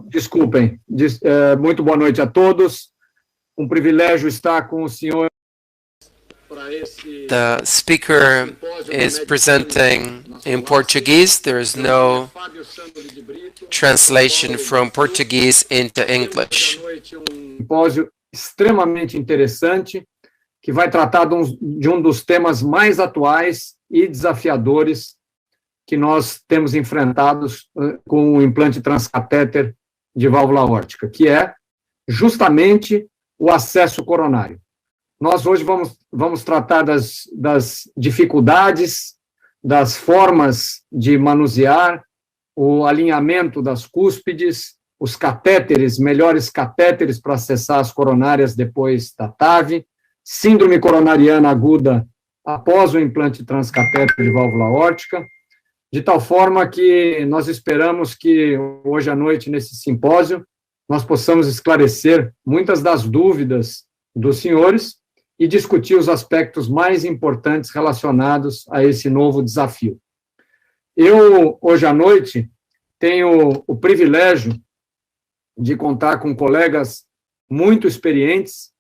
Desculpem. Muito boa noite a todos. Privilégio estar com o senhor. The speaker is presenting in Portuguese. There is no translation from Portuguese into English. Simpósio extremamente interessante, que vai tratar de um dos temas mais atuais e desafiadores que nós temos enfrentados com o implante transcatéter de válvula aórtica, que é justamente o acesso coronário. Nós hoje vamos tratar das dificuldades, das formas de manusear, o alinhamento das cúspides, os catéteres, melhores catéteres para acessar as coronárias depois da TAV, síndrome coronariana aguda após o implante transcatéter de válvula aórtica, de tal forma que nós esperamos que hoje à noite, nesse simpósio, nós possamos esclarecer muitas das dúvidas dos senhores e discutir os aspectos mais importantes relacionados a esse novo desafio. Eu, hoje à noite, tenho o privilégio de contar com colegas muito experientes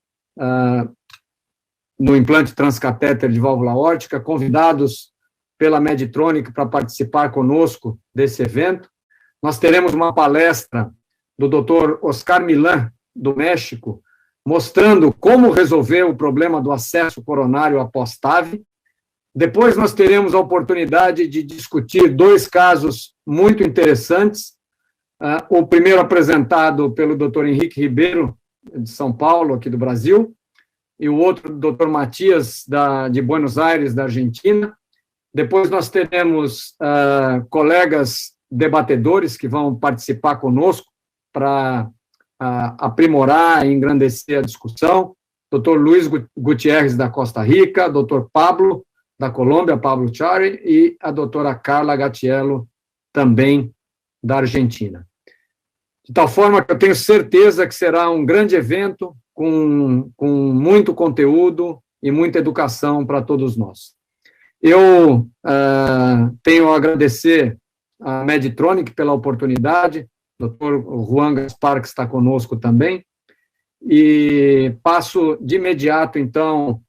no implante transcatéter de válvula aórtica, convidados pela MEDTRONIC para participar conosco desse evento. Nós teremos uma palestra do Dr. Oscar Millan, do México, mostrando como resolver o problema do acesso coronário após TAV. Depois nós teremos a oportunidade de discutir dois casos muito interessantes. O primeiro apresentado pelo Dr. Henrique Ribeiro, de São Paulo, aqui do Brasil, e o outro do Dr. Matías, de Buenos Aires, da Argentina. Depois nós teremos colegas debatedores que vão participar conosco para aprimorar e engrandecer a discussão. Dr. Luiz Gutiérrez, da Costa Rica, Dr. Pablo, da Colômbia, Pablo Charry, e a doutora Carla Agatiello, também da Argentina. De tal forma que eu tenho certeza que será um grande evento com muito conteúdo e muita educação para todos nós. Eu tenho a agradecer à MEDTRONIC pela oportunidade, Dr. Juan Gaspar, que está conosco também, e passo de imediato, então,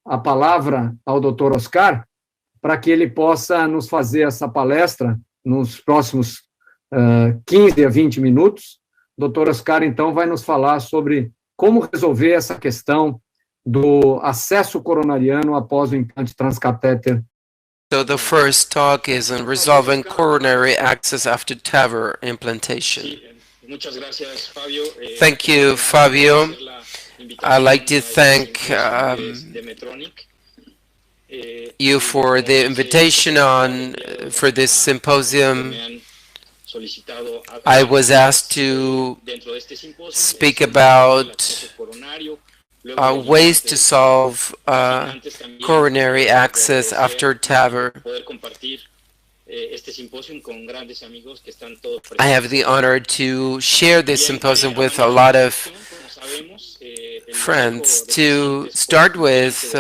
a palavra ao Dr. Oscar, para que ele possa nos fazer essa palestra nos próximos 15 a 20 minutos. O Dr. Oscar, então, vai nos falar sobre como resolver essa questão do acesso coronariano após o implante transcatéter. So the first talk is on resolving coronary access after TAVR implantation. Thank you, Fabio. I'd like to thank you for the invitation for this symposium. I was asked to speak about ways to solve coronary access after TAVR. I have the honor to share this symposium with a lot of friends. To start with,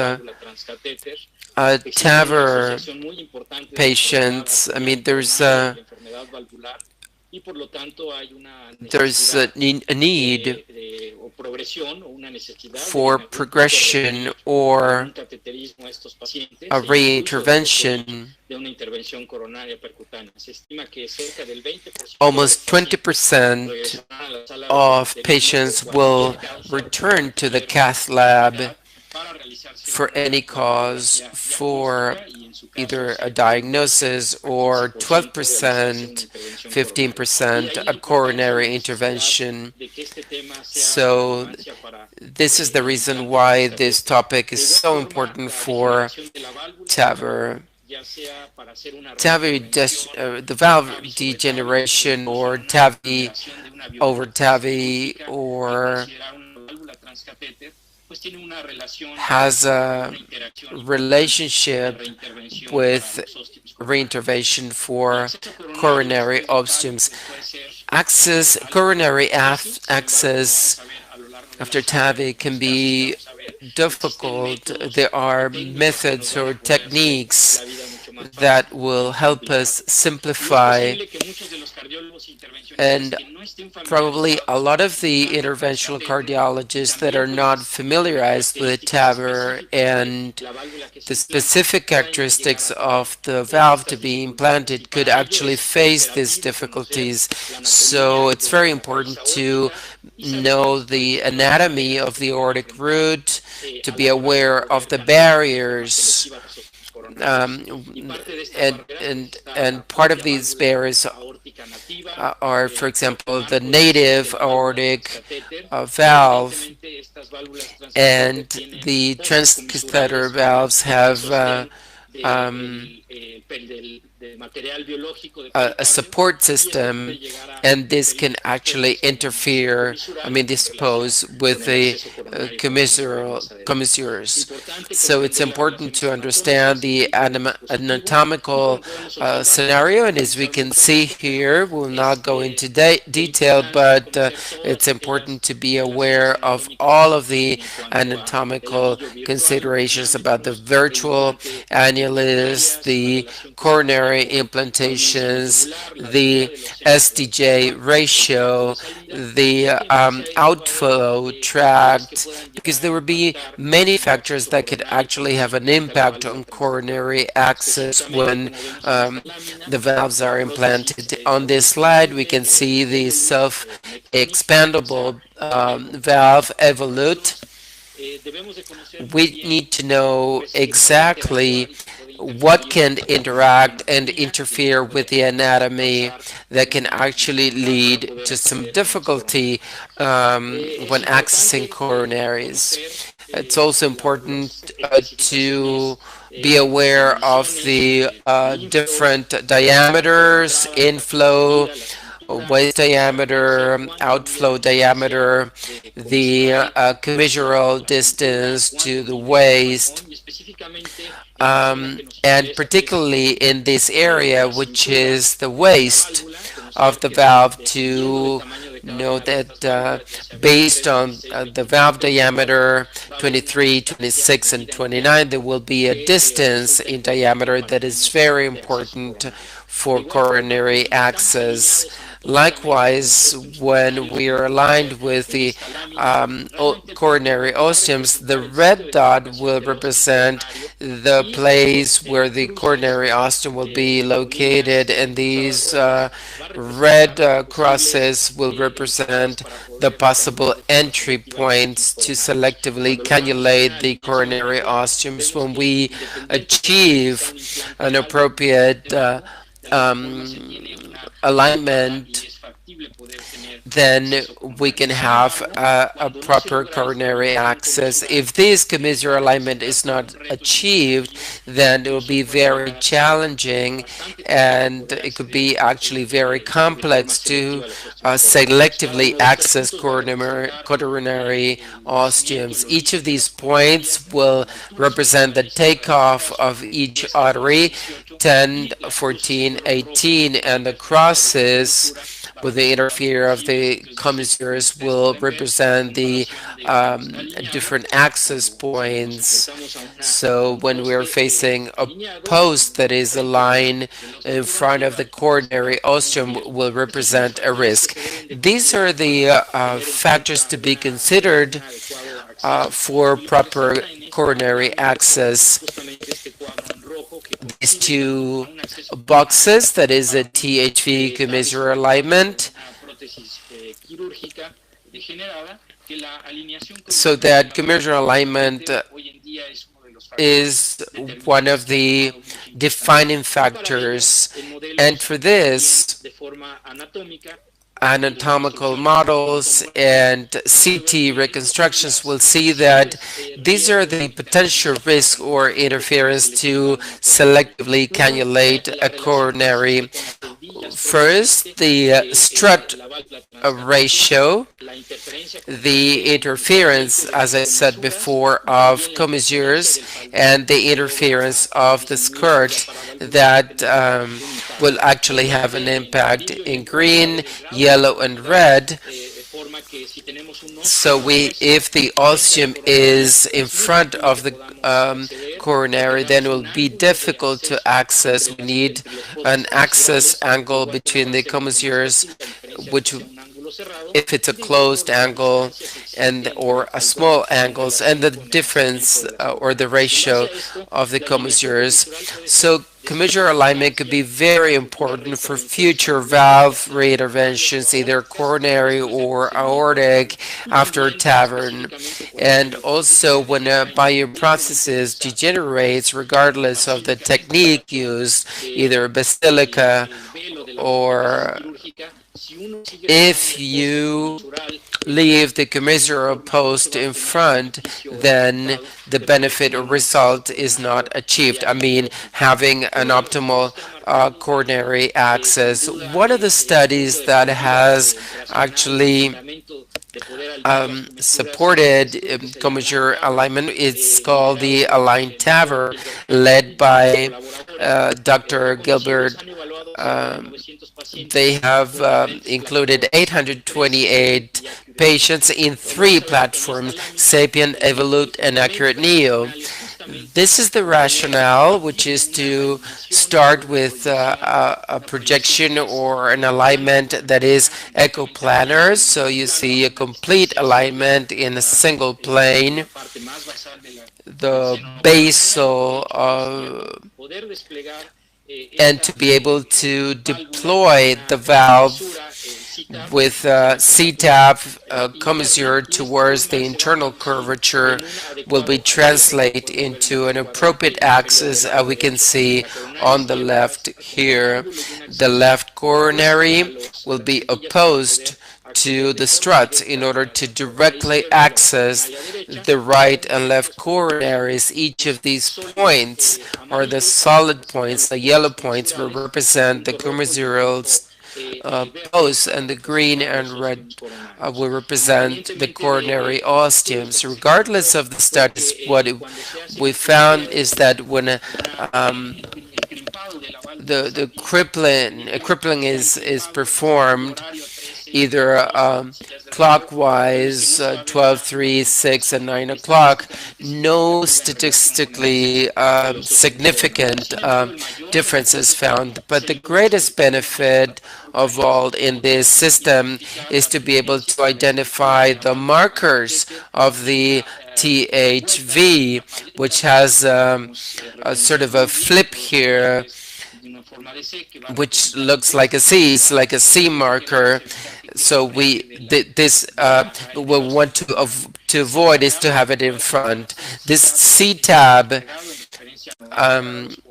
TAVR patients, I mean, there's a need for progression or a reintervention. Almost 20% of patients will return to the cath lab for any cause, for either a diagnosis, or 12%, 15% a coronary intervention. So this is the reason why this topic is so important for TAVR. The valve degeneration, or TAVI over TAVI, or has a relationship with reintervention for coronary obstructions. Coronary access after TAVI can be difficult. There are methods or techniques that will help us simplify And probably a lot of the interventional cardiologists that are not familiarized with TAVR and the specific characteristics of the valve to be implanted could actually face these difficulties. So it's very important to know the anatomy of the aortic root, to be aware of the barriers, and part of these barriers are, for example, the native aortic valve, and the transcatheter valves have a support system, and this can actually interfere, dispose with the commissures. So it's important to understand the anatomical scenario, and as we can see here, we'll not go into detail, but it's important to be aware of all of the anatomical considerations about the virtual annulus, the coronary implantations, the SDJ ratio, the outflow tract, because there would be many factors that could actually have an impact on coronary access when the valves are implanted. On this slide, we can see the self-expandable valve Evolute. We need to know exactly what can interact and interfere with the anatomy that can actually lead to some difficulty when accessing coronaries. It's also important to be aware of the different diameters, inflow, waist diameter, outflow diameter, the commissural distance to the waist, and particularly in this area, which is the waist of the valve, to know that based on the valve diameter 23, 26, and 29, there will be a distance in diameter that is very important for coronary access. Likewise, when we are aligned with the coronary ostiums, the red dot will represent the place where the coronary ostium will be located, and these red crosses will represent the possible entry points to selectively cannulate the coronary ostiums. When we achieve an appropriate alignment, then we can have a proper coronary access. If this commissural alignment is not achieved, then it will be very challenging, and it could be actually very complex to selectively access coronary ostiums. Each of these points will represent the takeoff of each artery, 10, 14, 18, and the crosses with the interfere of the commissures will represent the different access points. So when we're facing a post that is aligned in front of the coronary ostium, will represent a risk. These are the factors to be considered for proper coronary access. These two boxes, that is a THV commissural alignment, so that commissural alignment is one of the defining factors, and for this, anatomical models and CT reconstructions will see that these are the potential risk or interference to selectively cannulate a coronary. First, the strut ratio, the interference, as I said before, of commissures, and the interference of the skirt that will actually have an impact in green, yellow, and red. So if the ostium is in front of the coronary, then it will be difficult to access. We need an access angle between the commissures which if it's a closed angle and or a small angles, and the difference or the ratio of the commissures. So commissural alignment could be very important for future valve reinterventions, either coronary or aortic after TAVR. And also when a bioprocesses degenerates, regardless of the technique used, either basilica or if you leave the commissural post in front, then the benefit or result is not achieved. I mean, having an optimal coronary access. One of the studies that has actually supported commissural alignment is called the Aligned TAVR, led by Dr. Gilbert. They have included 828 patients in 3 platforms, Sapien, Evolute, and Accurate Neo. This is the rationale, which is to start with a projection or an alignment that is ecoplanar. So you see a complete alignment in a single plane. The basal and to be able to deploy the valve with CTAP commissure towards the internal curvature will be translated into an appropriate axis. We can see on the left here, the left coronary will be opposed to the struts in order to directly access the right and left coronaries. Each of these points are the solid points. The yellow points will represent the commissural posts, and the green and red will represent the coronary ostiums. Regardless of the studies, what we found is that when the crippling is performed, either clockwise, 12, 3, 6, and 9 o'clock, no statistically significant difference is found. But the greatest benefit of all in this system is to be able to identify the markers of the THV, which has a sort of a flip here, which looks like a C. It's like a C marker. So we want to avoid is to have it in front. This C tab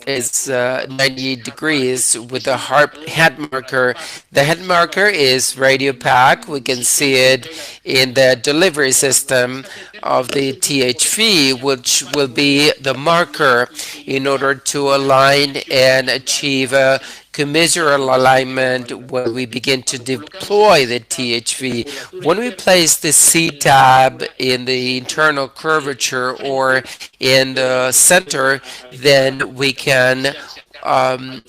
is 98 degrees with a head marker. The head marker is radiopac. We can see it in the delivery system of the THV, which will be the marker in order to align and achieve a commissural alignment when we begin to deploy the THV. When we place the C-tab in the internal curvature or in the center, then we can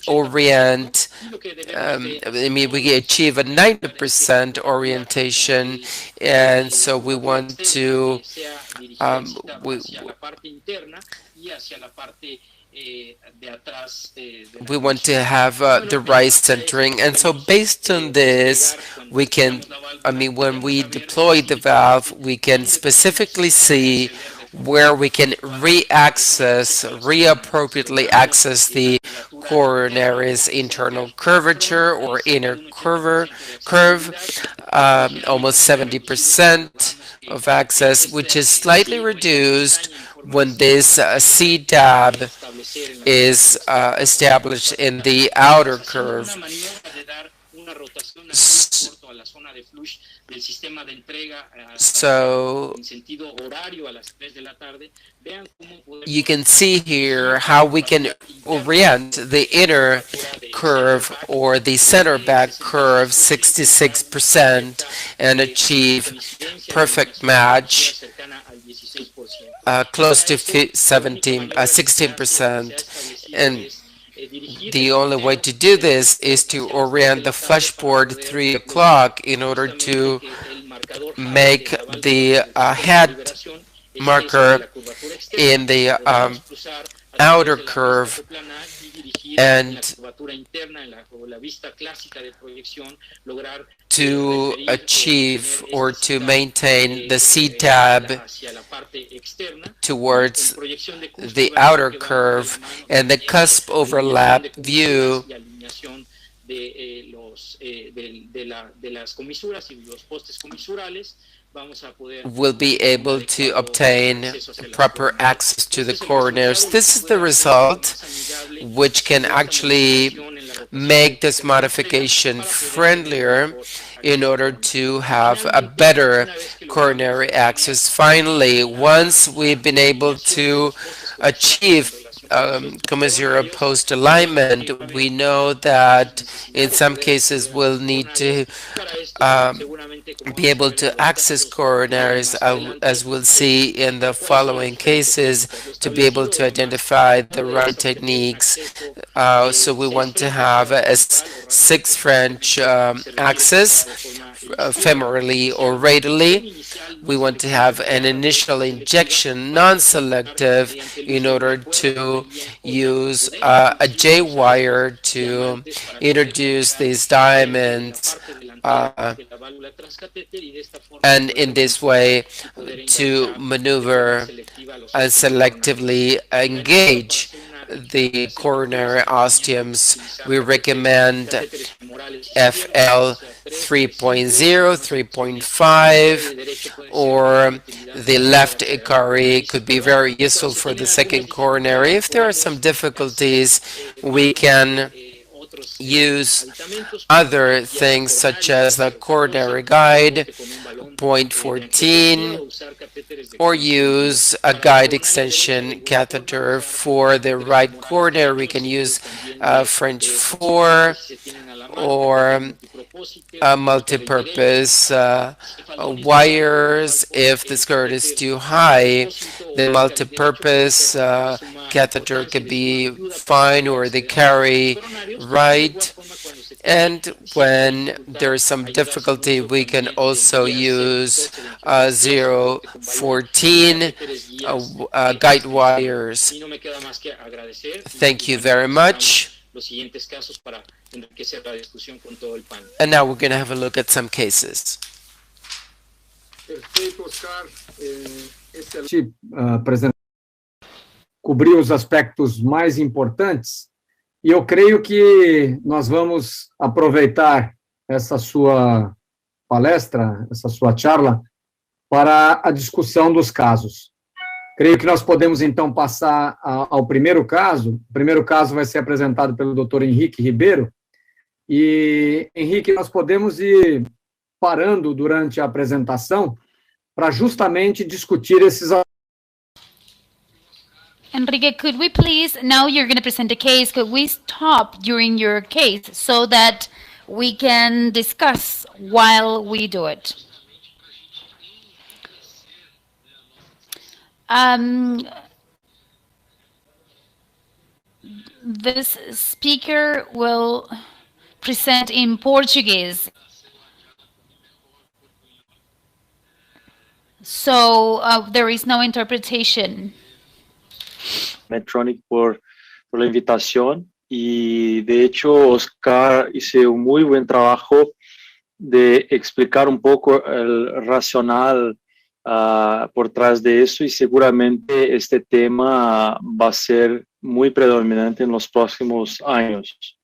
orient, we achieve a 90% orientation, and so we want to we want to have the right centering. And so based on this, we can, when we deploy the valve, we can specifically see where we can reappropriately access the coronary's internal curvature or inner curve, almost 70% of access, which is slightly reduced when this C-tab is established in the outer curve. So you can see here how we can orient the inner curve or the center back curve 66% and achieve perfect match close to 16%. And the only way to do this is to orient the flashboard 3 o'clock in order to make the head marker in the outer curve and to achieve or to maintain the C-tab towards the outer curve and the cusp overlap view will be able to obtain proper access to the coronaries. This is the result which can actually make this modification friendlier in order to have a better coronary access. Finally, once we've been able to achieve commissural post-alignment, we know that in some cases we'll need to be able to access coronaries, as we'll see in the following cases, to be able to identify the right techniques. So we want to have a 6 French access, femorally or radially. We want to have an initial injection, non-selective, in order to use a J-wire to introduce these diamonds, and in this way to maneuver and selectively engage the coronary osteums. We recommend FL 3.0, 3.5, or the left Icari could be very useful for the second coronary. If there are some difficulties, we can use other things such as the coronary guide, 0.14, or use a guide extension catheter for the right coronary. We can use French 4 or multi-purpose wires. If the skirt is too high, the multi-purpose catheter could be fine, or the carry right. And when there is some difficulty, we can also use 0.14 guide wires. Thank you very much. And now we're going to have a look at some cases. Cobrir os aspectos mais importantes, e eu creio que nós vamos aproveitar essa sua palestra, essa sua charla, para a discussão dos casos. Creio que nós podemos, então, passar ao primeiro caso. O primeiro caso vai ser apresentado pelo Dr. Henrique Ribeiro. E, Henrique, nós podemos ir parando durante a apresentação para justamente discutir esses aspectos. Henrique, could we please, now you're going to present a case, could we stop during your case so that we can discuss while we do it? This speaker will present in Portuguese. So there is no interpretation. MEDTRONIC por la invitación, y de hecho Oscar hizo un muy buen trabajo de explicar un poco el racional por trás de eso, y seguramente este tema va a ser muy predominante en los próximos años.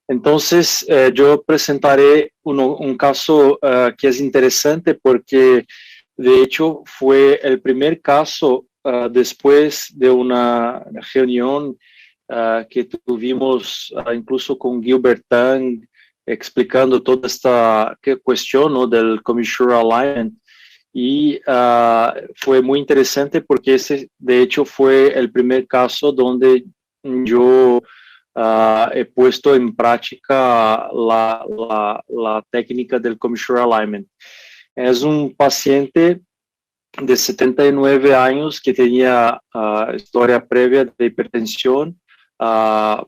Entonces yo presentaré un caso que es interesante porque de hecho fue el primer caso después de una reunión que tuvimos incluso con Gilbert Tang, explicando toda esta cuestión, ¿no?, del Commissural Alignment, y fue muy interesante porque ese de hecho fue el primer caso donde yo he puesto en práctica la técnica del Commissural Alignment. Es un paciente de 79 años que tenía historia previa de hipertensión,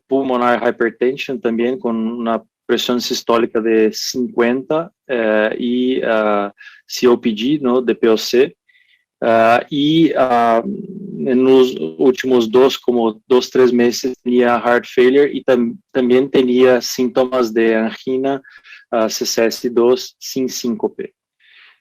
pulmonar hypertension también, con una presión sistólica de 50 y COPD, ¿no?, de POC. En los últimos 3 meses tenía heart failure y también tenía síntomas de angina CCS2 sin síncope.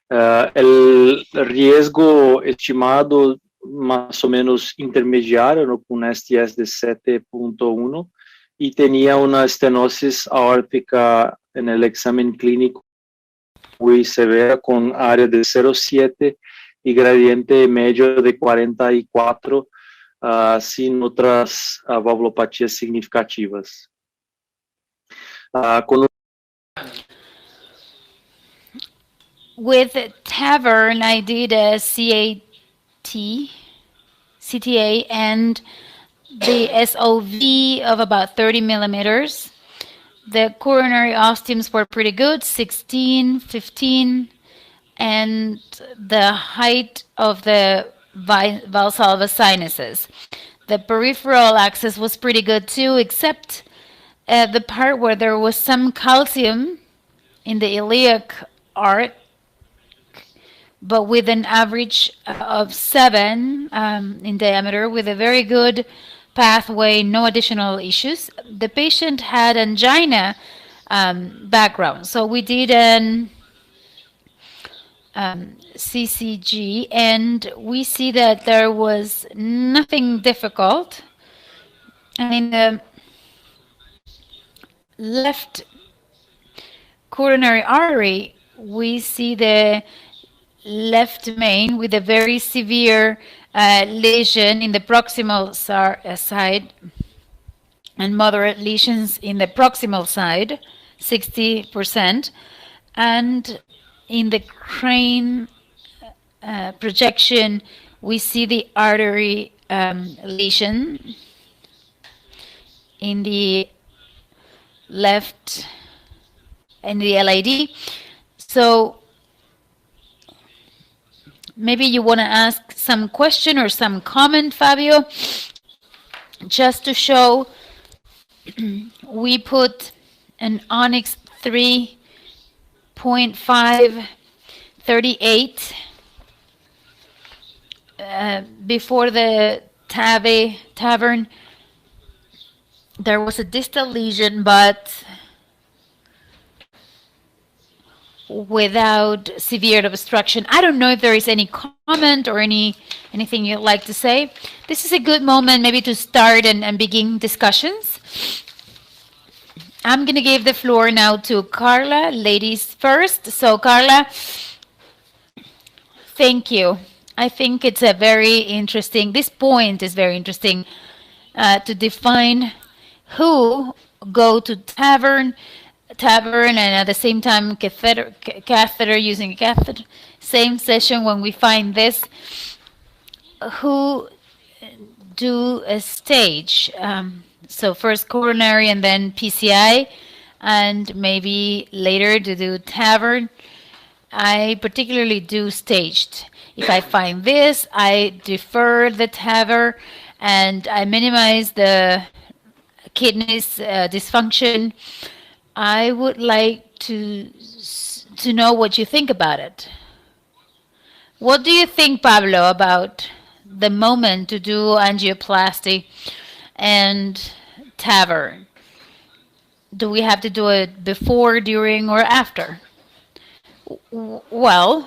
El riesgo estimado más o menos intermediario, ¿no? Con un STS de 7.1 y tenía una estenosis aórtica en el examen clínico muy severa con área de 0,7 y gradiente medio de 44 sin otras valvulopatías significativas. With TAVR, I did a CTA, and the SOV of about 30 millimeters. The coronary ostiums were pretty good, 16, 15, and the height of the Valsalva sinuses. The peripheral access was pretty good too, except the part where there was some calcium in the iliac arc, but with an average of 7 in diameter, with a very good pathway, no additional issues. The patient had angina background, so we did an CCG, and we see that there was nothing difficult. And in the left coronary artery, we see the left main with a very severe lesion in the proximal side and moderate lesions in the proximal side, 60%, and in the crane projection we see the artery lesion in the left and the LAD. So maybe you want to ask some question or some comment, Fabio, just to show. We put an Onyx 3.538 before the tavern. There was a distal lesion, but without severe obstruction. I don't know if there is any comment or anything you'd like to say. This is a good moment maybe to start and begin discussions. I'm going to give the floor now to Carla, ladies first. So Carla, thank you. I think it's a very interesting, this point is very interesting to define who go to tavern and at the same time catheter, using a catheter, same session when we find this, who do a stage, so first coronary and then PCI, and maybe later to do tavern. I particularly do staged. If I find this, I defer the TAVR and I minimize the kidneys dysfunction. I would like to know what you think about it. What do you think, Pablo, about the moment to do angioplasty and TAVR? Do we have to do it before, during, or after? Well,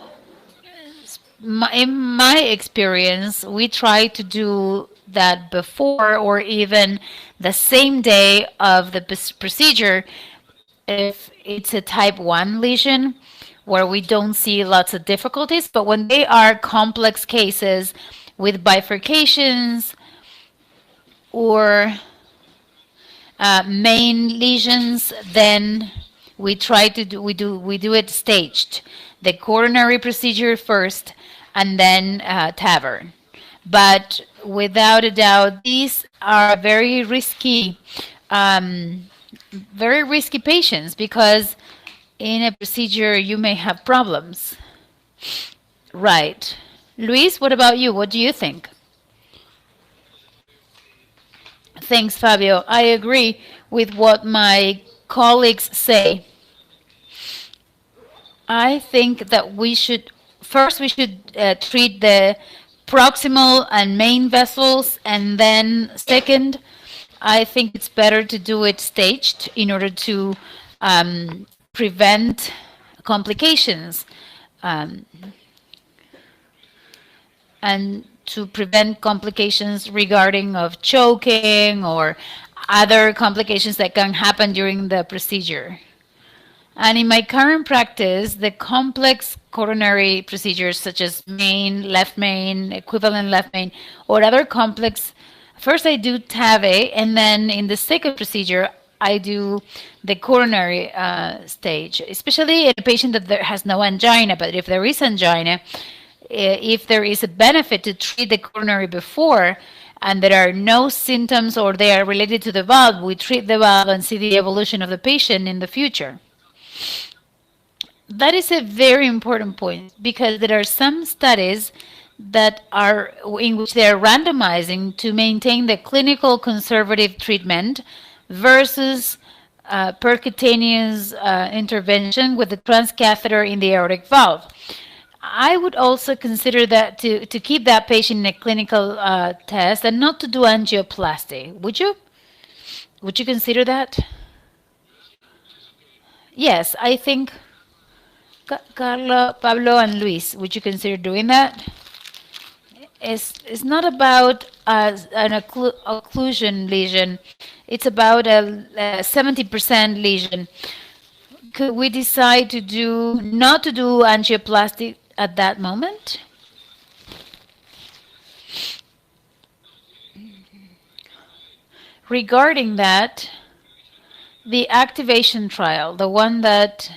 in my experience, we try to do that before or even the same day of the procedure if it's a type 1 lesion where we don't see lots of difficulties. But when they are complex cases with bifurcations or main lesions, then we try to do it staged. The coronary procedure first and then TAVR. But without a doubt, these are very risky patients, because in a procedure you may have problems. Right. Luis, what about you? What do you think? Thanks, Fabio. I agree with what my colleagues say. I think that we should first we should treat the proximal and main vessels, and then second, I think it's better to do it staged in order to prevent complications and to prevent complications regarding of choking or other complications that can happen during the procedure. And in my current practice, the complex coronary procedures such as main, left main, equivalent left main, or other complex, first I do TAVR, and then in the second procedure, I do the coronary stage, especially in a patient that has no angina. But if there is angina, if there is a benefit to treat the coronary before, and there are no symptoms or they are related to the valve, we treat the valve and see the evolution of the patient in the future. That is a very important point, because there are some studies that are in which they are randomizing to maintain the clinical conservative treatment versus percutaneous intervention with the transcatheter in the aortic valve. I would also consider that to keep that patient in a clinical test and not to do angioplasty. Would you? Would you consider that? Yes, I think Carla, Pablo, and Luis, would you consider doing that? It's not about an occlusion lesion. It's about a 70% lesion. Could we decide to not to do angioplasty at that moment? Regarding that, the activation trial, the one that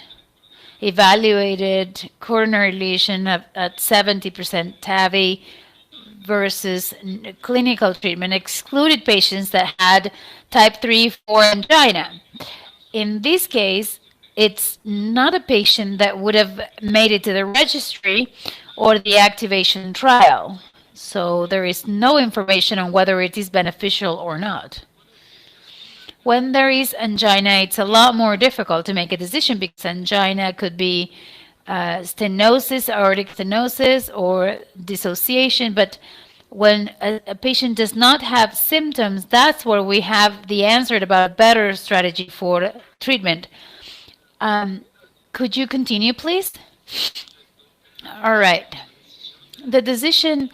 evaluated coronary lesion at 70% TAVI versus clinical treatment, excluded patients that had type 3, 4 angina. In this case, it's not a patient that would have made it to the registry or the activation trial. So there is no information on whether it is beneficial or not. When there is angina, it's a lot more difficult to make a decision, because angina could be stenosis, aortic stenosis, or dissociation. But when a patient does not have symptoms, that's where we have the answer about a better strategy for treatment. Could you continue, please? All right. The decision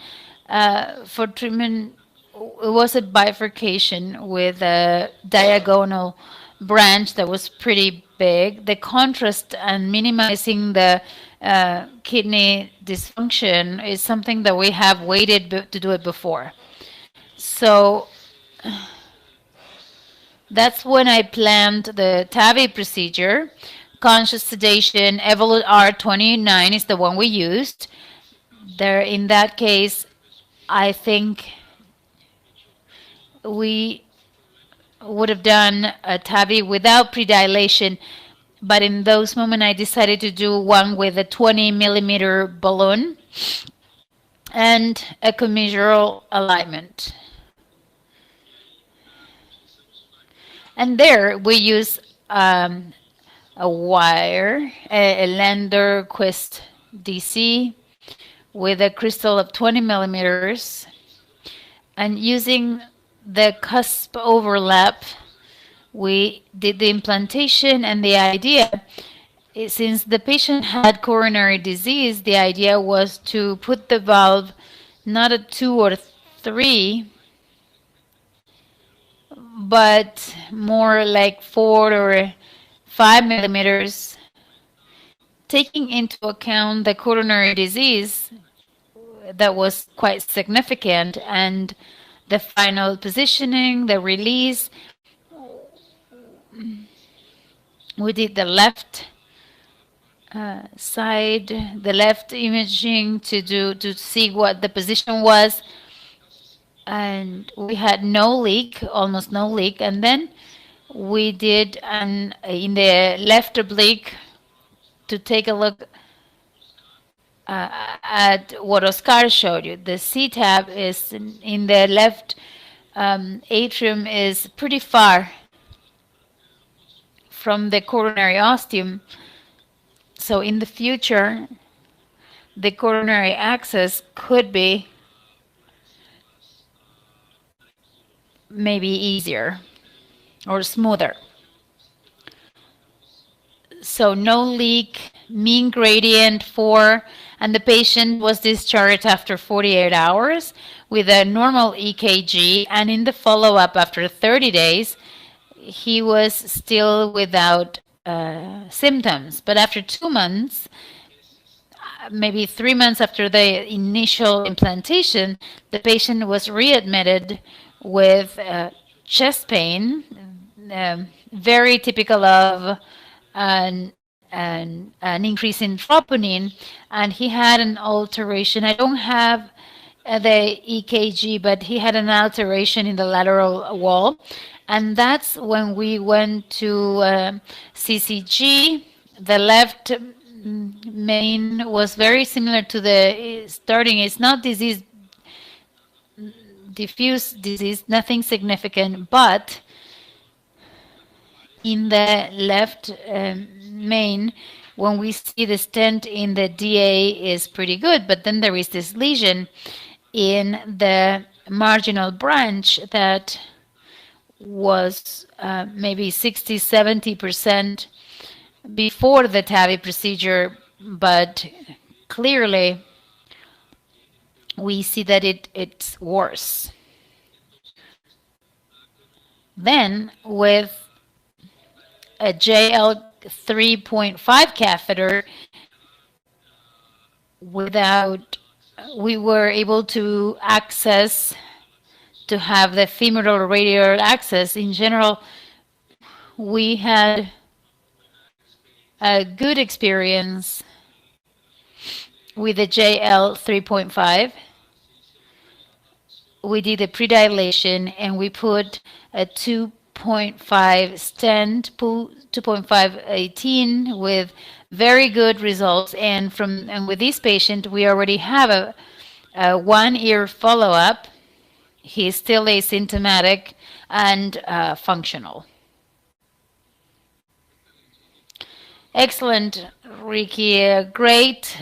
for treatment was a bifurcation with a diagonal branch that was pretty big. The contrast and minimizing the kidney dysfunction is something that we have waited to do it before. So that's when I planned the TAVI procedure. Conscious sedation, Evolut R29 is the one we used. There, in that case, I think we would have done a TAVI without predilation, but in those moments I decided to do one with a 20 millimeter balloon and a commissural alignment. And there we use a wire, a Lander Quist DC with a crystal of 20 millimeters, and using the cusp overlap, we did the implantation. And the idea is, since the patient had coronary disease, the idea was to put the valve not at 2 or 3, but more like 4 or 5 millimeters, taking into account the coronary disease that was quite significant, and the final positioning, the release. We did the left side, the left imaging to see what the position was, and we had no leak, almost no leak. And then we did in the left oblique to take a look at what Oscar showed you. The C-tab is in the left atrium, is pretty far from the coronary ostium. So in the future, the coronary access could be maybe easier or smoother. So no leak, mean gradient 4, and the patient was discharged after 48 hours with a normal EKG, and in the follow-up after 30 days, he was still without symptoms. But after 2 months, maybe 3 months after the initial implantation, the patient was readmitted with chest pain, very typical of an increase in troponin, and he had an alteration. I don't have the EKG, but he had an alteration in the lateral wall, and that's when we went to CCG. The left main was very similar to the starting. It's not disease, diffuse disease, nothing significant, but in the left main, when we see the stent in the DA is pretty good, but then there is this lesion in the marginal branch that was maybe 60–70% before the TAVI procedure, but clearly we see that it's worse. Then with a JL 3.5 catheter, we were able to have the femoral radial access. In general, we had a good experience with the JL 3.5. We did a predilation and we put a 2.5 stent, 2.518 with very good results. And with this patient, we already have a 1-year follow-up. He's still asymptomatic and functional. Excellent, Ricky. A great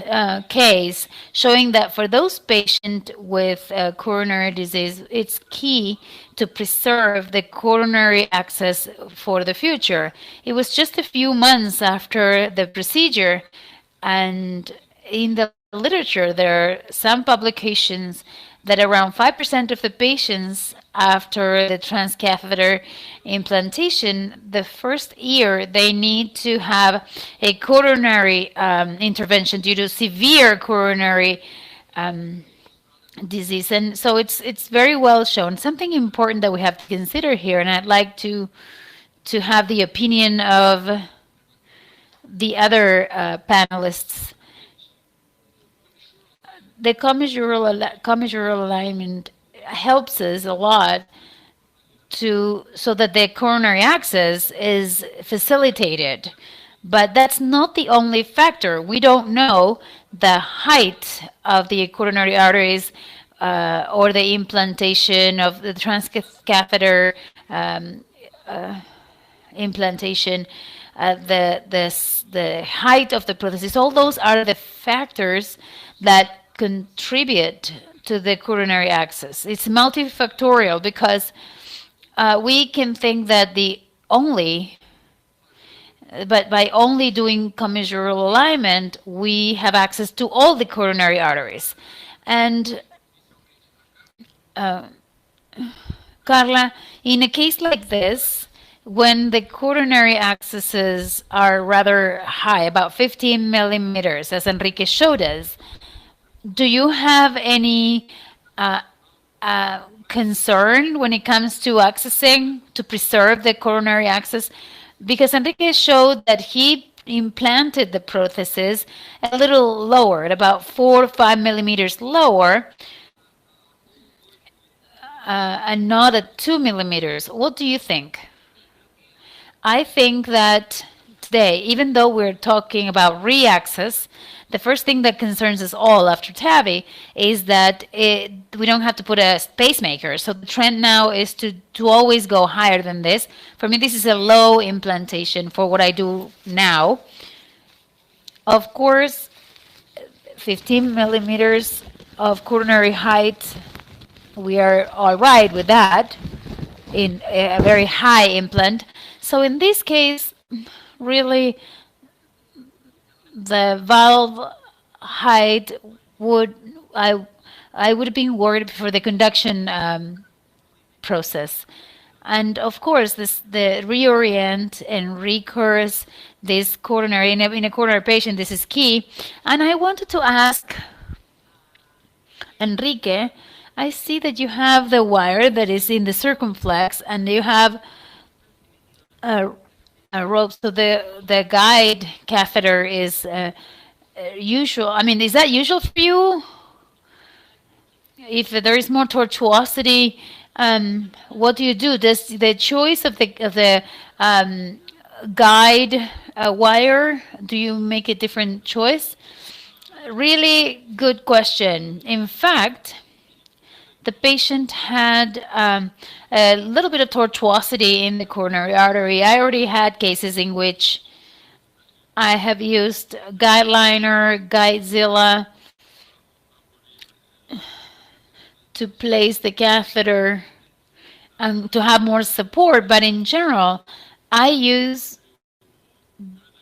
case showing that for those patients with coronary disease, it's key to preserve the coronary access for the future. It was just a few months after the procedure, and in the literature, there are some publications that around 5% of the patients after the transcatheter implantation, the first year, they need to have a coronary intervention due to severe coronary disease. And so it's very well shown. Something important that we have to consider here, and I'd like to have the opinion of the other panelists. The commissural alignment helps us a lot so that the coronary access is facilitated. But that's not the only factor. We don't know the height of the coronary arteries or the implantation of the transcatheter implantation, the height of the prosthesis. All those are the factors that contribute to the coronary access. It's multifactorial because we can think that but by only doing commissural alignment, we have access to all the coronary arteries. And Carla, in a case like this, when the coronary accesses are rather high, about 15 millimeters, as Henrique showed us, do you have any concern when it comes to accessing to preserve the coronary access? Because Henrique showed that he implanted the prosthesis a little lower, at about 4 or 5 millimeters lower, and not at 2 millimeters. What do you think? I think that today, even though we're talking about re-access, the first thing that concerns us all after TAVI is that we don't have to put a pacemaker. So the trend now is to always go higher than this. For me, this is a low implantation for what I do now. Of course, 15 millimeters of coronary height, we are all right with that in a very high implant. So in this case, really, the valve height would, I would have been worried for the conduction process. And of course, the reorient and recurse this coronary, in a coronary patient, this is key. And I wanted to ask Henrique, I see that you have the wire that is in the circumflex, and you have a rope. So the guide catheter is usual. I mean, is that usual for you? If there is more tortuosity, what do you do? Does the choice of the guide wire, do you make a different choice? Really good question. In fact, the patient had a little bit of tortuosity in the coronary artery. I already had cases in which I have used GuideLiner, Guidezilla to place the catheter and to have more support, but in general, I use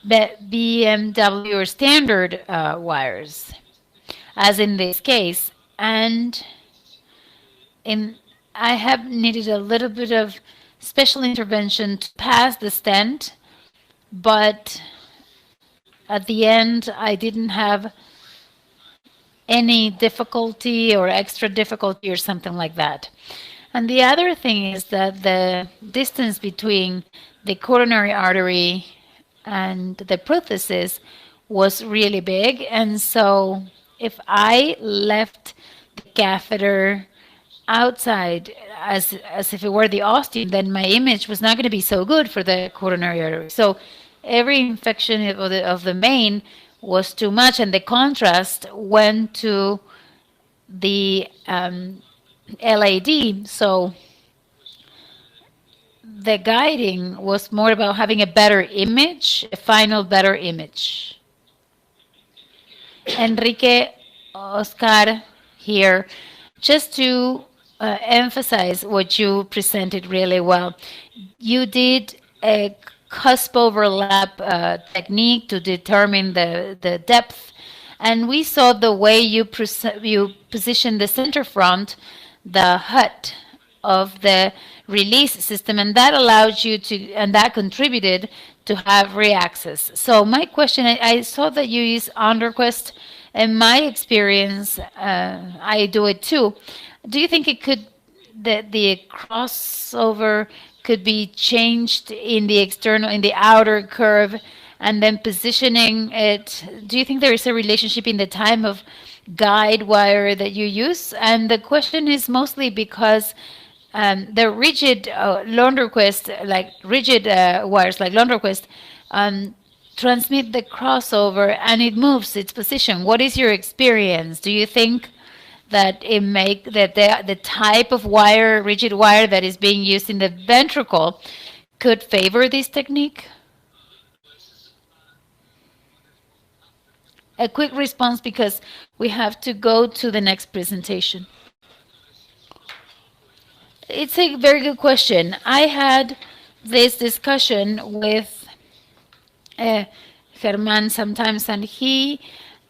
BMW or standard wires, as in this case, and I have needed a little bit of special intervention to pass the stent, but at the end, I didn't have any difficulty or extra difficulty or something like that. And the other thing is that the distance between the coronary artery and the prosthesis was really big. And so if I left the catheter outside as if it were the ostium, then my image was not going to be so good for the coronary artery. So every infection of the main was too much, and the contrast went to the LAD. So the guiding was more about having a better image, a final better image. Henrique, Oscar here, just to emphasize what you presented really well. You did a cusp overlap technique to determine the depth, and we saw the way you positioned the center front, the hut of the release system, and that allowed you to, and that contributed to have reaccess. So my question, I saw that you use Underquest. In my experience, I do it too. Do you think it could, the crossover could be changed in the external, in the outer curve, and then positioning it? Do you think there is a relationship in the time of guide wire that you use? And the question is mostly because the rigid Londerquist, like rigid wires like Londerquist, transmit the crossover and it moves its position. What is your experience? Do you think that the type of wire, rigid wire that is being used in the ventricle could favor this technique? A quick response because we have to go to the next presentation. It's a very good question. I had this discussion with Germán sometimes, and he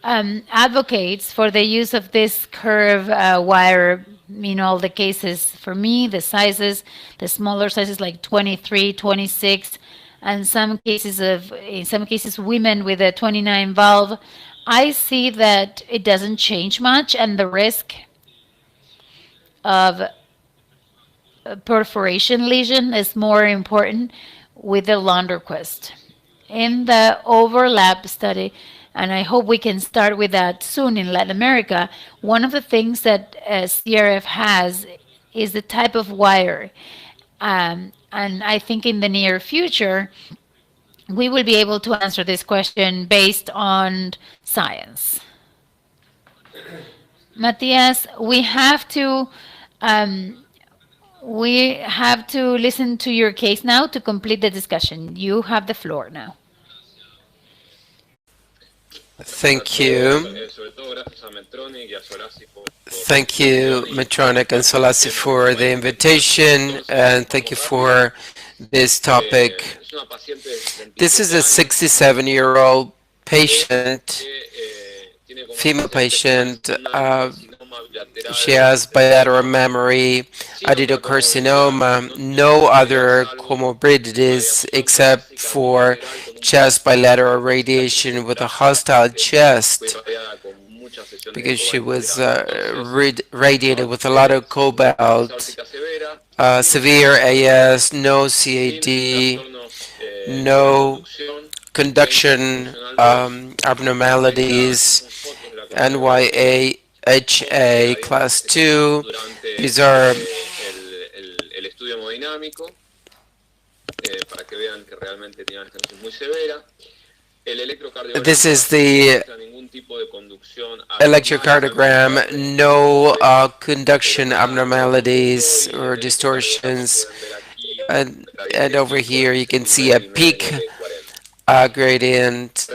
advocates for the use of this curve wire in all the cases. For me, the sizes, the smaller sizes like 23, 26, and in some cases women with a 29 valve, I see that it doesn't change much, and the risk of perforation lesion is more important with the Londerquist. In the overlap study, and I hope we can start with that soon in Latin America, one of the things that CRF has is the type of wire. And I think in the near future, we will be able to answer this question based on science. Matías, we have to listen to your case now to complete the discussion. You have the floor now. Thank you. Thank you, Medtronic and SOLACI, for the invitation, and thank you for this topic. This is a 67-year-old patient, female patient. She has bilateral mammary adenocarcinoma, no other comorbidities except for chest bilateral radiation with a hostile chest, because she was radiated with a lot of cobalt, severe AS, no CAD, no conduction abnormalities, NYA, HA class 2. These are this is the electrocardiogram, no conduction abnormalities or distortions, and over here you can see a peak gradient.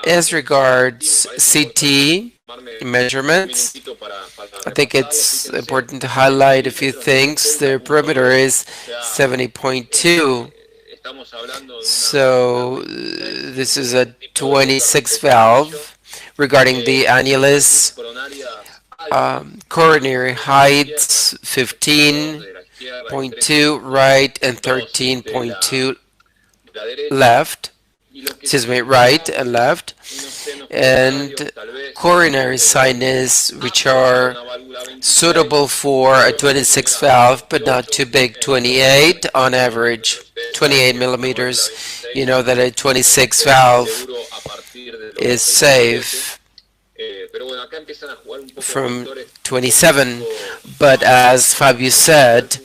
As regards CT measurements, I think it's important to highlight a few things. The perimeter is 70.2. So this is a 26 valve. Regarding the annulus, coronary heights 15.2 right and 13.2 left. Excuse me, right and left. And coronary sinus, which are suitable for a 26 valve, but not too big, 28 on average, 28 millimeters. You know that a 26 valve is safe from 27, but as Fabio said,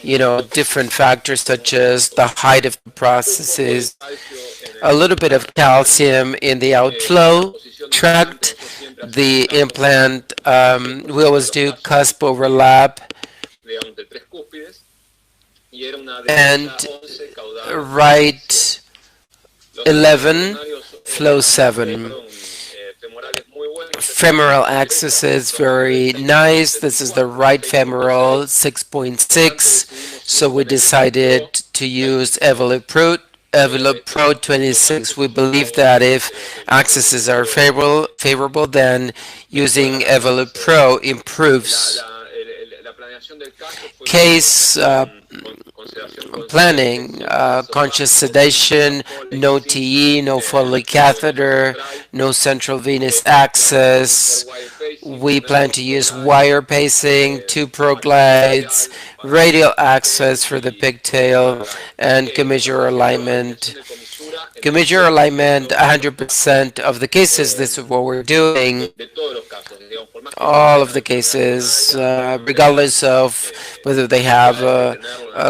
you know, different factors such as the height of the processes, a little bit of calcium in the outflow tract, the implant, we always do cusp overlap, and right 11, flow 7. Femoral axis is very nice. This is the right femoral, 6.6. So we decided to use Evolut Pro 26. We believe that if axes are favorable, then using Evolut Pro improves. Case planning, conscious sedation, no TE, no Foley catheter, no central venous access. We plan to use wire pacing, 2 proglides, radial access for the pigtail, and commissural alignment. Commissural alignment, 100% of the cases, this is what we're doing. All of the cases, regardless of whether they have a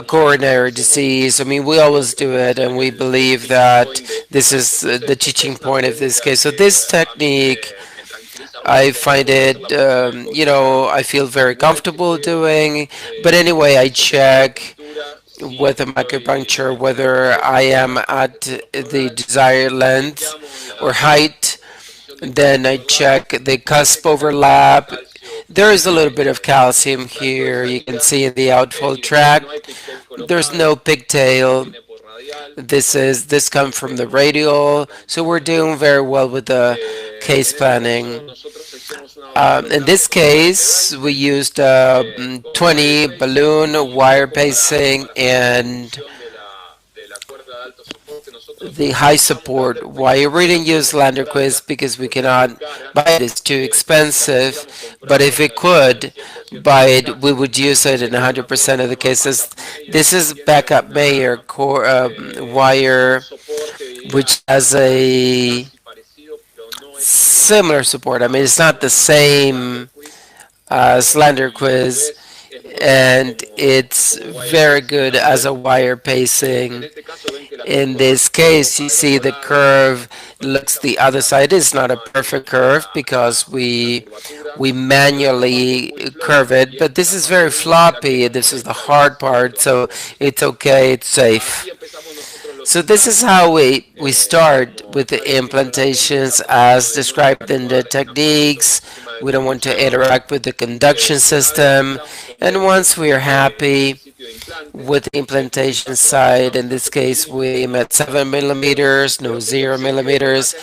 coronary disease. I mean, we always do it, and we believe that this is the teaching point of this case. So this technique, I find it, you know, I feel very comfortable doing. But anyway, I check with a micropuncture whether I am at the desired length or height. Then I check the cusp overlap. There is a little bit of calcium here. You can see in the outflow tract. There's no pigtail. This comes from the radial. So we're doing very well with the case planning. In this case, we used 20 balloon wire pacing and the high support. Why we didn't use Landerquist? Because we cannot buy it, it's too expensive. But if we could buy it, we would use it in 100% of the cases. This is backup Mayer core wire, which has a similar support. I mean, it's not the same as Landerquist, and it's very good as a wire pacing. In this case, you see the curve looks the other side. It's not a perfect curve because we manually curve it, but this is very floppy. This is the hard part, so it's okay, it's safe. So this is how we start with the implantations as described in the techniques. We don't want to interact with the conduction system. And once we are happy with the implantation side, in this case we aim at 7 millimeters, no 0 millimeters.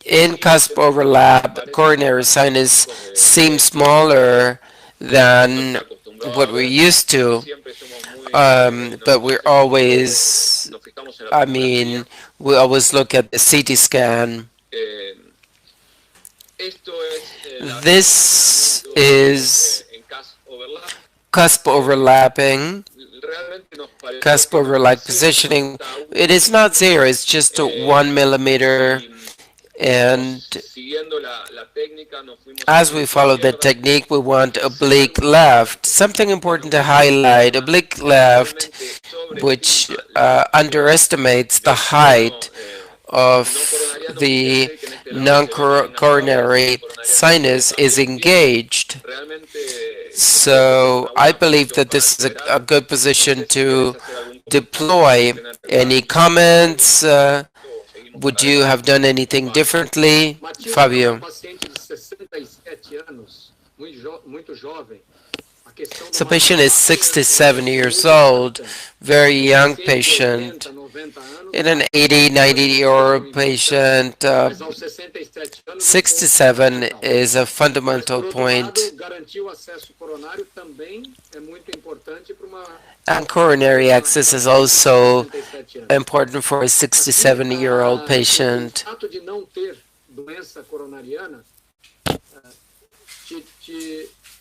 In cusp overlap, coronary sinus seems smaller than what we're used to, but we're always, we always look at the CT scan. This is cusp overlapping, cusp overlap positioning. It is not 0, it's just 1 millimeter. And as we follow the technique, we want oblique left. Something important to highlight, oblique left, which underestimates the height of the non-coronary sinus, is engaged. So I believe that this is a good position to deploy. Any comments? Would you have done anything differently, Fabio? So patient is 67 years old, very young patient, in an 80, 90-year-old patient. 67 is a fundamental point. And coronary access is also important for a 67-year-old patient.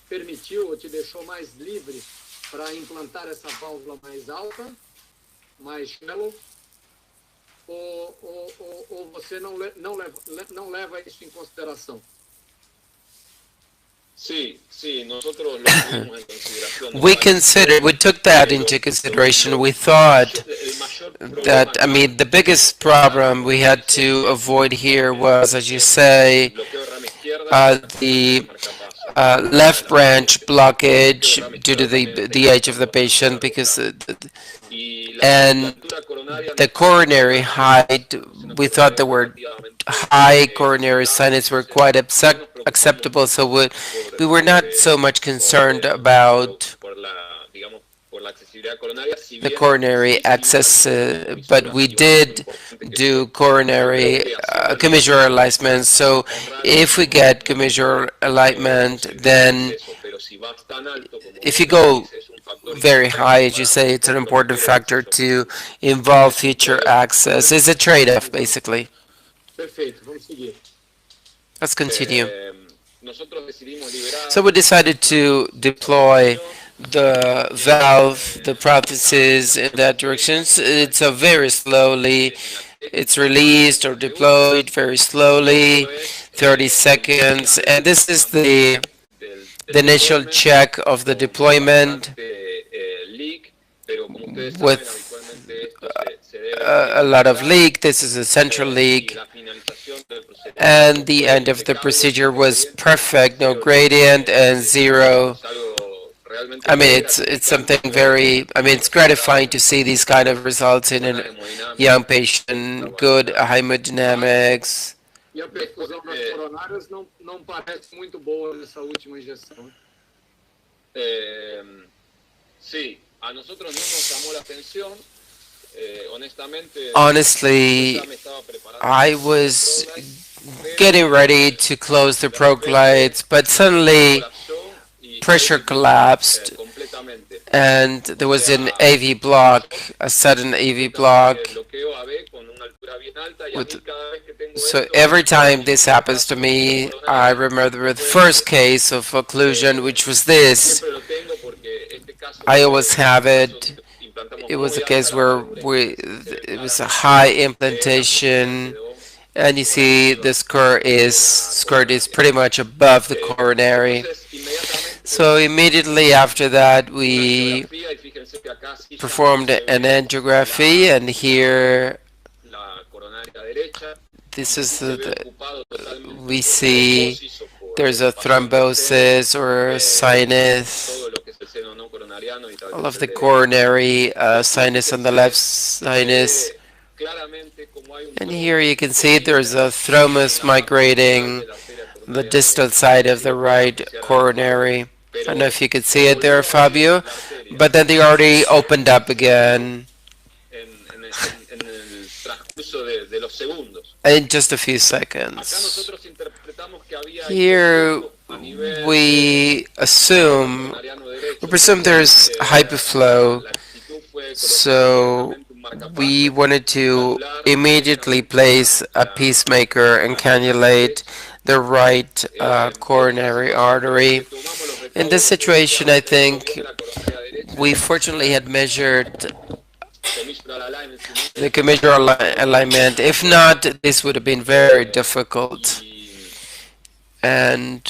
Permitiu ou te deixou mais livre para implantar essa válvula mais alta, mais shallow, ou você não leva isso em consideração? We took that into consideration. We thought that, the biggest problem we had to avoid here was, as you say, the left branch blockage due to the age of the patient, because and the coronary height, we thought the word high coronary sinus were quite acceptable, so we were not so much concerned about the coronary access, but we did do coronary commissural alignment. So if we get commissural alignment, then if you go very high, as you say, it's an important factor to involve future access. It's a trade-off, basically. Let's continue. So we decided to deploy the valve, the prosthesis in that direction. It's a very slowly, it's released or deployed very slowly, 30 seconds. And this is the initial check of the deployment with a lot of leak. This is a central leak. And the end of the procedure was perfect, no gradient and zero. It's something very, it's gratifying to see these kind of results in a young patient, good hemodynamics. E a perfusão das coronárias não parece muito boa nessa última injeção. Sí, a nosotros no nos llamó la atención. Honestly, I was getting ready to close the probe lights, but suddenly pressure collapsed and there was an AV block, a sudden AV block. So every time this happens to me, I remember the first case of occlusion, which was this. I always have it. It was a case where it was a high implantation, and you see the skirt is pretty much above the coronary. So immediately after that, we performed an angiography, and here, this is we see there's a thrombosis or a sinus. all of the coronary sinus on the left sinus. And here you can see there's a thrombus migrating the distal side of the right coronary. I don't know if you could see it there, Fabio, but then they already opened up again in just a few seconds. Here we presume there's hyperflow, so we wanted to immediately place a pacemaker and cannulate the right coronary artery. In this situation, I think we fortunately had measured the commissural alignment. If not, this would have been very difficult. And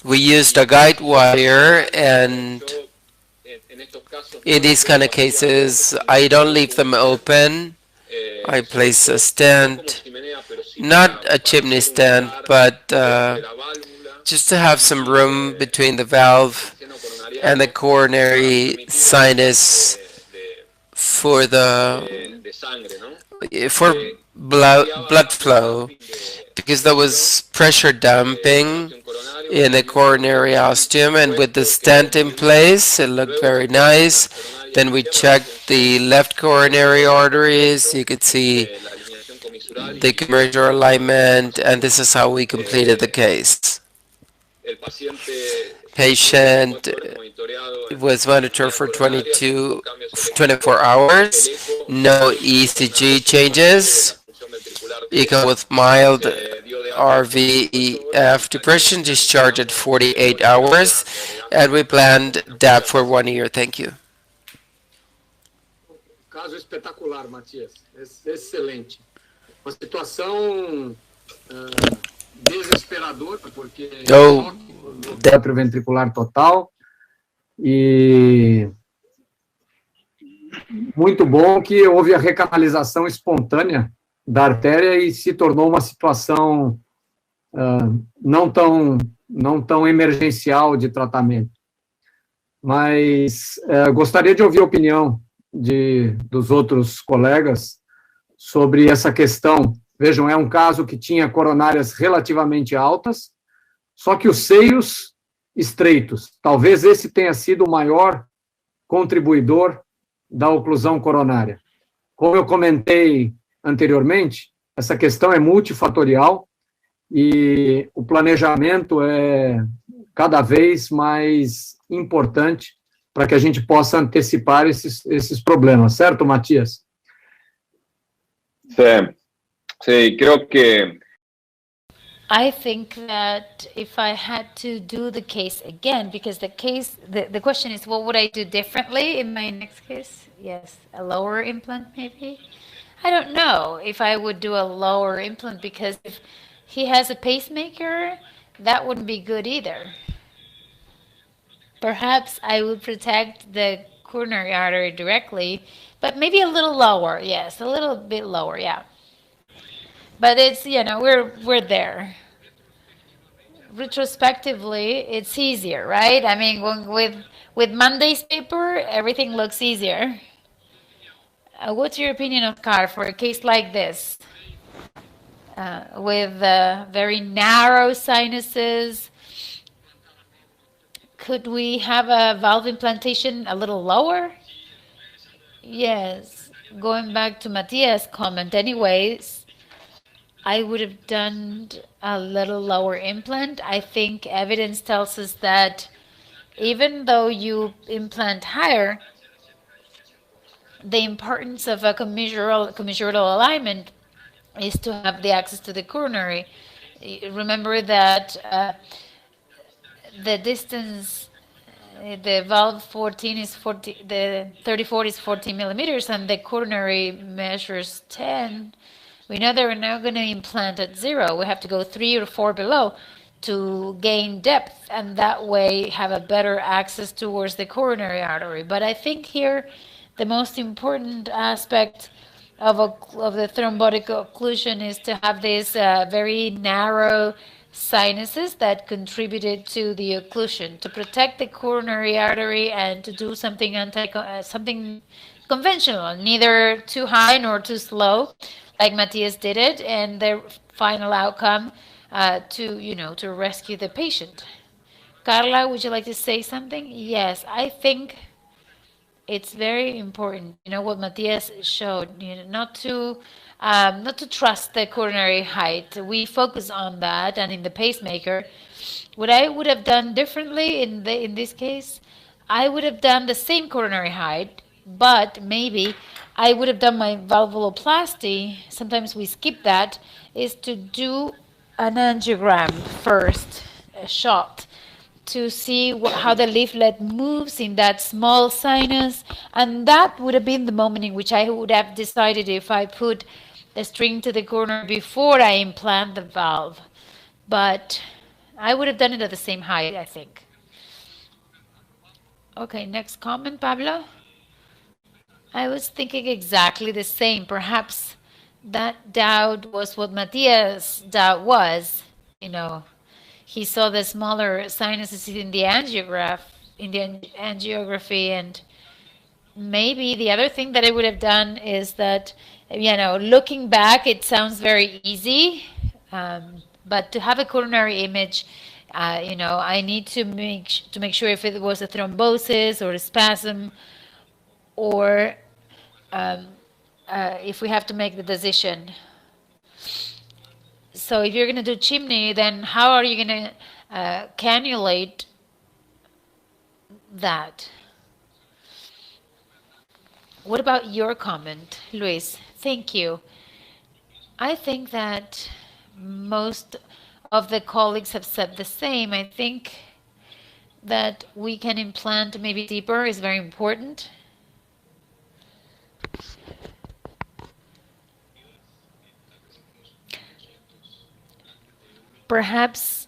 we used a guide wire, and in these kind of cases, I don't leave them open. I place a stent, not a chimney stent, but just to have some room between the valve and the coronary sinus for blood flow, because there was pressure dumping in the coronary ostium, and with the stent in place, it looked very nice. Then we checked the left coronary arteries. You could see the commissural alignment, and this is how we completed the case. Patient was monitored for 24 hours, no ECG changes, echo with mild RVEF depression, discharged at 48 hours, and we planned DAP for 1 year. Thank you. Caso espetacular, Matías. Excelente. Uma situação desesperadora, porque ventricular total, e muito bom que houve a recanalização espontânea da artéria e se tornou uma situação não tão emergencial de tratamento. Mas gostaria de ouvir a opinião dos outros colegas sobre essa questão. Vejam, é um caso que tinha coronárias relativamente altas, só que os seios estreitos. Talvez esse tenha sido o maior contribuidor da oclusão coronária. Como eu comentei anteriormente, essa questão é multifatorial e o planejamento é cada vez mais importante para que a gente possa antecipar esses problemas, certo, Matías? Sí, creo que I think that if I had to do the case again, because the question is, what would I do differently in my next case? Yes, a lower implant maybe? I don't know if I would do a lower implant, because if he has a pacemaker, that wouldn't be good either. Perhaps I would protect the coronary artery directly, but maybe a little lower, yes, a little bit lower, yeah. But it's, we're there. Retrospectively, it's easier, right? I mean, with Monday's paper, everything looks easier. What's your opinion, Oscar, for a case like this? With very narrow sinuses, could we have a valve implantation a little lower? Yes, going back to Matías' comment anyways, I would have done a little lower implant. I think evidence tells us that even though you implant higher, the importance of a commissural alignment is to have the access to the coronary. Remember that the distance, the valve 14 is 40, the 34 is 14 millimeters, and the coronary measures 10. We know that we're not going to implant at 0. We have to go 3 or 4 below to gain depth, and that way have a better access towards the coronary artery. But I think here the most important aspect of the thrombotic occlusion is to have this very narrow sinuses that contributed to the occlusion, to protect the coronary artery and to do something something conventional, neither too high nor too slow, like Matías did it, and the final outcome to rescue the patient. Carla, would you like to say something? Yes, I think it's very important, what Matías showed, not to trust the coronary height. We focus on that, and in the pacemaker, what I would have done differently in this case, I would have done the same coronary height, but maybe I would have done my valvuloplasty. Sometimes we skip that, is to do an angiogram first, a shot, to see how the leaflet moves in that small sinus, and that would have been the moment in which I would have decided if I put the string to the coronary before I implant the valve. But I would have done it at the same height, I think. Okay, next comment, Pablo. I was thinking exactly the same. Perhaps that doubt was what Matías' doubt was, He saw the smaller sinuses in the angiography, and maybe the other thing that I would have done is that, looking back, it sounds very easy, but to have a coronary image, I need to make sure if it was a thrombosis or a spasm, or if we have to make the decision. So if you're going to do chimney, then how are you going to cannulate that? What about your comment, Luis? Thank you. I think that most of the colleagues have said the same. I think that we can implant maybe deeper is very important. Perhaps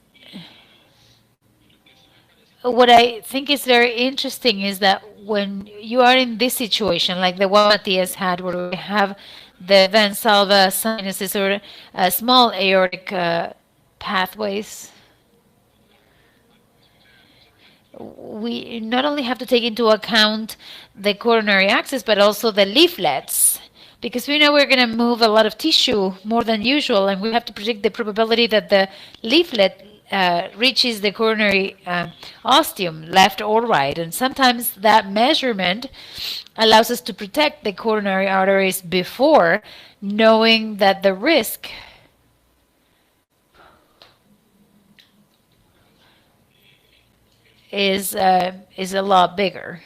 what I think is very interesting is that when you are in this situation, like the one Matías had, where we have the Valsalva sinuses or small aortic pathways, we not only have to take into account the coronary access, but also the leaflets, because we know we're going to move a lot of tissue more than usual, and we have to predict the probability that the leaflet reaches the coronary ostium, left or right. And sometimes that measurement allows us to protect the coronary arteries before, knowing that the risk is a lot bigger.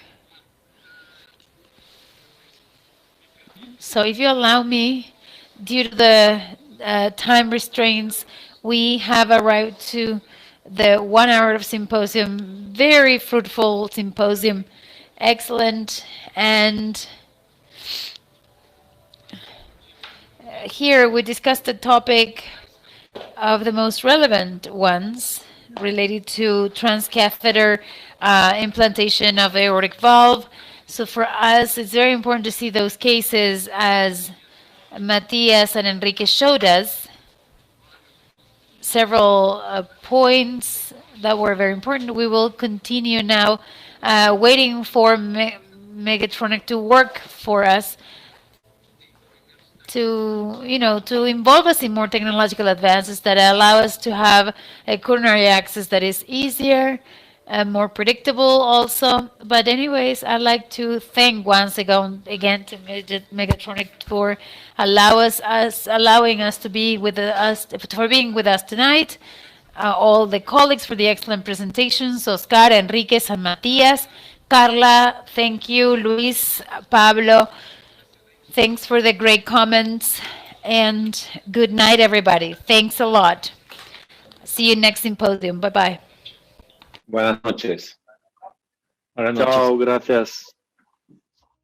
So if you allow me, due to the time restraints, we have arrived to the 1 hour of symposium, very fruitful symposium, excellent. And here we discussed the topic of the most relevant ones related to transcatheter implantation of aortic valve. So for us, it's very important to see those cases, as Matías and Henrique showed us, several points that were very important. We will continue now waiting for MEDTRONIC to work for us, to involve us in more technological advances that allow us to have a coronary access that is easier, more predictable also. But anyways, I'd like to thank once again to MEDTRONIC for allowing us to be with us, for being with us tonight. All the colleagues for the excellent presentations, Oscar, Enrique, and Matías. Carla, thank you. Luis, Pablo, thanks for the great comments. And good night, everybody. Thanks a lot. See you next symposium. Bye-bye. Buenas noches. Chao, gracias.